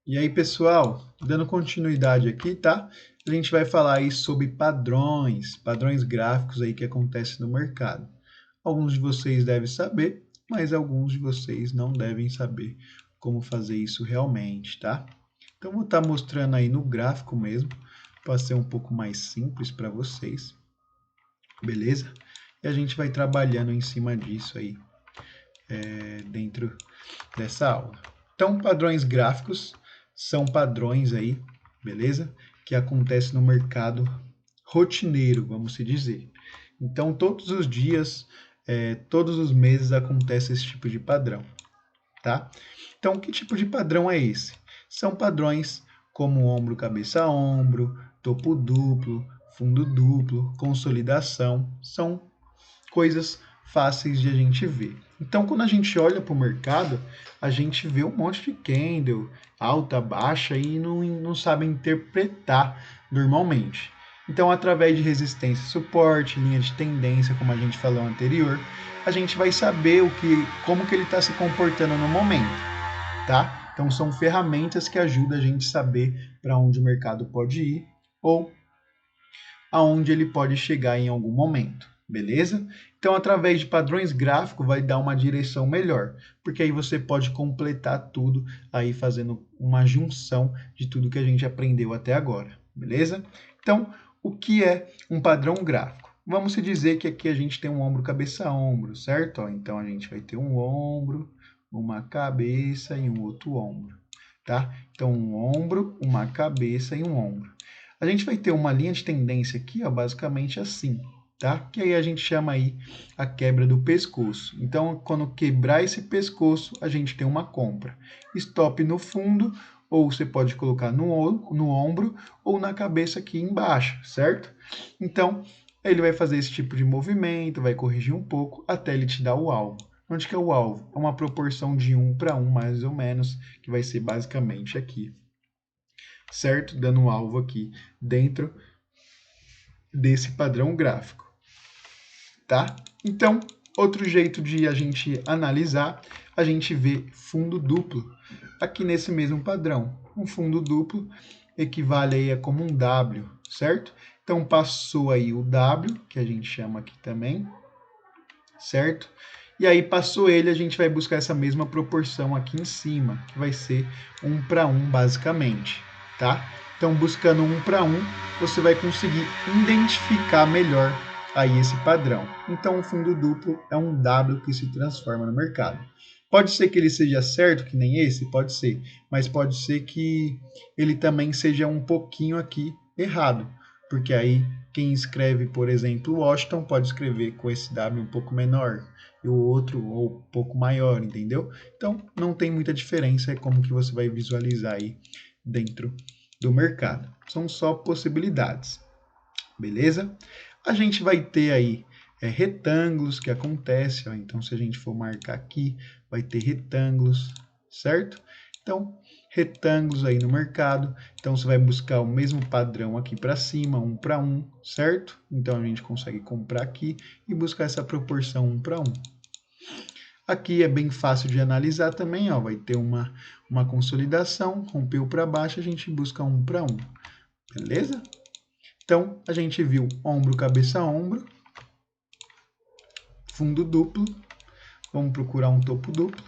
E aí, pessoal, dando continuidade aqui, tá? A gente vai falar aí sobre padrões gráficos aí que acontecem no mercado. Alguns de vocês devem saber, mas alguns de vocês não devem saber como fazer isso realmente, tá? Então, vou estar mostrando aí no gráfico mesmo, para ser um pouco mais simples para vocês, beleza? E a gente vai trabalhando em cima disso aí, dentro dessa aula. Então, padrões gráficos são padrões aí, beleza? Que acontecem no mercado rotineiro, vamos se dizer. Então, todos os dias, todos os meses acontece esse tipo de padrão, tá? Então, que tipo de padrão é esse? São padrões como ombro, cabeça, ombro, topo duplo, fundo duplo, consolidação, são coisas fáceis de a gente ver. Então, quando a gente olha para o mercado, a gente vê um monte de candle, alta, baixa, e não sabe interpretar normalmente. Então, através de resistência, suporte, linha de tendência, como a gente falou anterior, a gente vai saber como que ele está se comportando no momento, tá? Então, são ferramentas que ajudam a gente a saber para onde o mercado pode ir ou aonde ele pode chegar em algum momento, beleza? Então, através de padrões gráficos, vai dar uma direção melhor, porque aí você pode completar tudo aí fazendo uma junção de tudo que a gente aprendeu até agora, beleza? Então, o que é um padrão gráfico? Vamos dizer que aqui a gente tem um ombro, cabeça, ombro, certo? Então, a gente vai ter um ombro, uma cabeça e um outro ombro, tá? Então, um ombro, uma cabeça e um ombro. A gente vai ter uma linha de tendência aqui, ó, basicamente assim, tá? Que aí a gente chama aí a quebra do pescoço. Então, quando quebrar esse pescoço, a gente tem uma compra. Stop no fundo, ou você pode colocar no ombro ou na cabeça aqui embaixo, certo? Então, ele vai fazer esse tipo de movimento, vai corrigir um pouco até ele te dar o alvo. Onde que é o alvo? É uma proporção de 1 para 1, mais ou menos, que vai ser basicamente aqui, certo? Dando um alvo aqui dentro desse padrão gráfico, tá? Então, outro jeito de a gente analisar, a gente vê fundo duplo aqui nesse mesmo padrão. Um fundo duplo equivale aí a como um W, certo? Então, passou aí o W, que a gente chama aqui também, certo? E aí passou ele, a gente vai buscar essa mesma proporção aqui em cima, que vai ser 1 para 1 basicamente, tá? Então, buscando 1 para 1, você vai conseguir identificar melhor aí esse padrão. Então, o fundo duplo é um W que se transforma no mercado. Pode ser que ele seja certo, que nem esse, pode ser, mas pode ser que ele também seja um pouquinho aqui errado, porque aí quem escreve, por exemplo, Washington pode escrever com esse W um pouco menor e o outro ou um pouco maior, entendeu? Então não tem muita diferença, é como que você vai visualizar aí dentro do mercado. São só possibilidades, beleza? A gente vai ter aí retângulos que acontecem, ó. Então se a gente for marcar aqui, vai ter retângulos, certo? Então retângulos aí no mercado. Então você vai buscar o mesmo padrão aqui para cima, 1 para 1, certo? Então a gente consegue comprar aqui e buscar essa proporção 1 para 1. Aqui é bem fácil de analisar também, ó, vai ter uma consolidação, rompeu para baixo, a gente busca 1 para 1, beleza? Então a gente viu ombro, cabeça, ombro, fundo duplo, vamos procurar um topo duplo,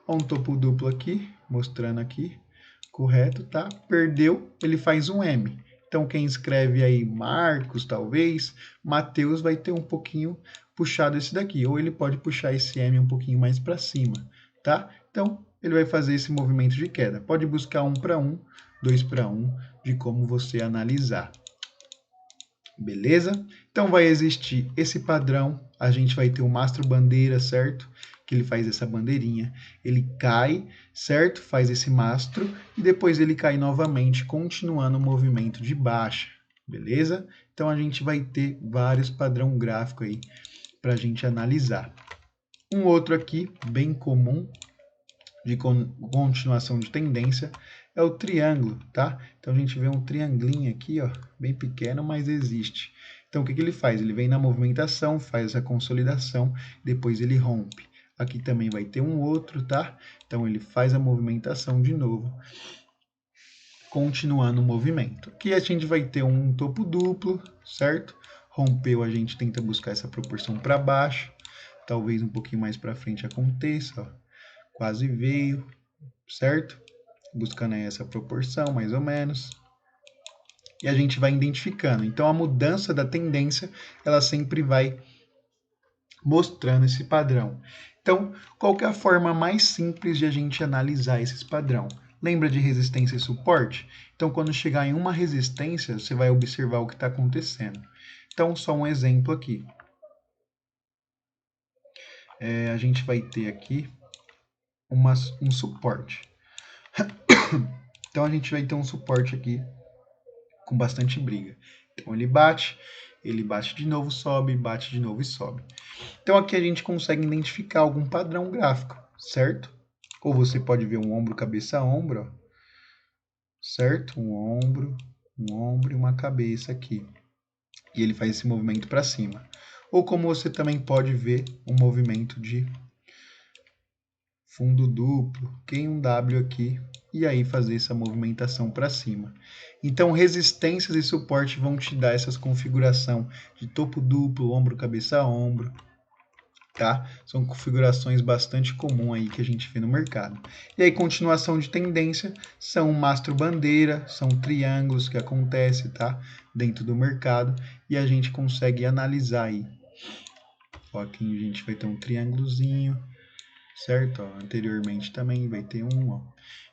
ó, um topo duplo aqui, mostrando aqui, correto, tá? Perdeu, ele faz um M. Então, quem escreve aí Marcos, talvez, Mateus vai ter um pouquinho puxado esse daqui, ou ele pode puxar esse M um pouquinho mais para cima, tá? Então, ele vai fazer esse movimento de queda. Pode buscar 1 para 1, 2 para 1, de como você analisar. Beleza? Então vai existir esse padrão, a gente vai ter o mastro bandeira, certo? Que ele faz essa bandeirinha, ele cai, certo? Faz esse mastro e depois ele cai novamente, continuando o movimento de baixa, beleza? Então a gente vai ter vários padrão gráfico aí para a gente analisar. Um outro aqui, bem comum, de continuação de tendência, é o triângulo, tá? Então a gente vê um triangulinho aqui, ó, bem pequeno, mas existe. Então o que ele faz? Ele vem na movimentação, faz essa consolidação, depois ele rompe. Aqui também vai ter um outro, tá? Então ele faz a movimentação de novo continuando o movimento. Aqui a gente vai ter um topo duplo, certo? Rompeu, a gente tenta buscar essa proporção para baixo, talvez um pouquinho mais para frente aconteça, ó. Quase veio, certo? Buscando aí essa proporção, mais ou menos. E a gente vai identificando. Então, a mudança da tendência, ela sempre vai mostrando esse padrão. Então, qual que é a forma mais simples de a gente analisar esse padrão? Lembra de resistência e suporte? Então, quando chegar em uma resistência, você vai observar o que está acontecendo. Então, só um exemplo aqui. A gente vai ter aqui um suporte. Então, a gente vai ter um suporte aqui com bastante briga. Então, ele bate de novo, sobe, bate de novo e sobe. Então, aqui a gente consegue identificar algum padrão gráfico, certo? Ou você pode ver um ombro, cabeça, ombro, ó, certo? Um ombro e uma cabeça aqui. E ele faz esse movimento para cima. Ou como você também pode ver um movimento de fundo duplo, em um W aqui, e aí fazer essa movimentação para cima. Então, resistências e suporte vão te dar essa configuração de topo duplo, ombro, cabeça, ombro, tá? São configurações bastante comuns aí que a gente vê no mercado. E aí, continuação de tendência, são mastro-bandeira, são triângulos que acontecem, tá? Dentro do mercado, e a gente consegue analisar aí. Ó, aqui a gente vai ter um triângulozinho, certo? Ó, anteriormente também vai ter um, ó.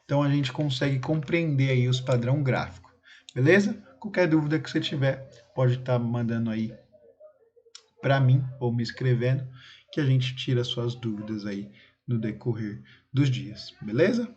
Então, a gente consegue compreender aí os padrão gráfico, beleza? Qualquer dúvida que você tiver, pode estar mandando aí para mim ou me escrevendo, que a gente tira suas dúvidas aí no decorrer dos dias, beleza?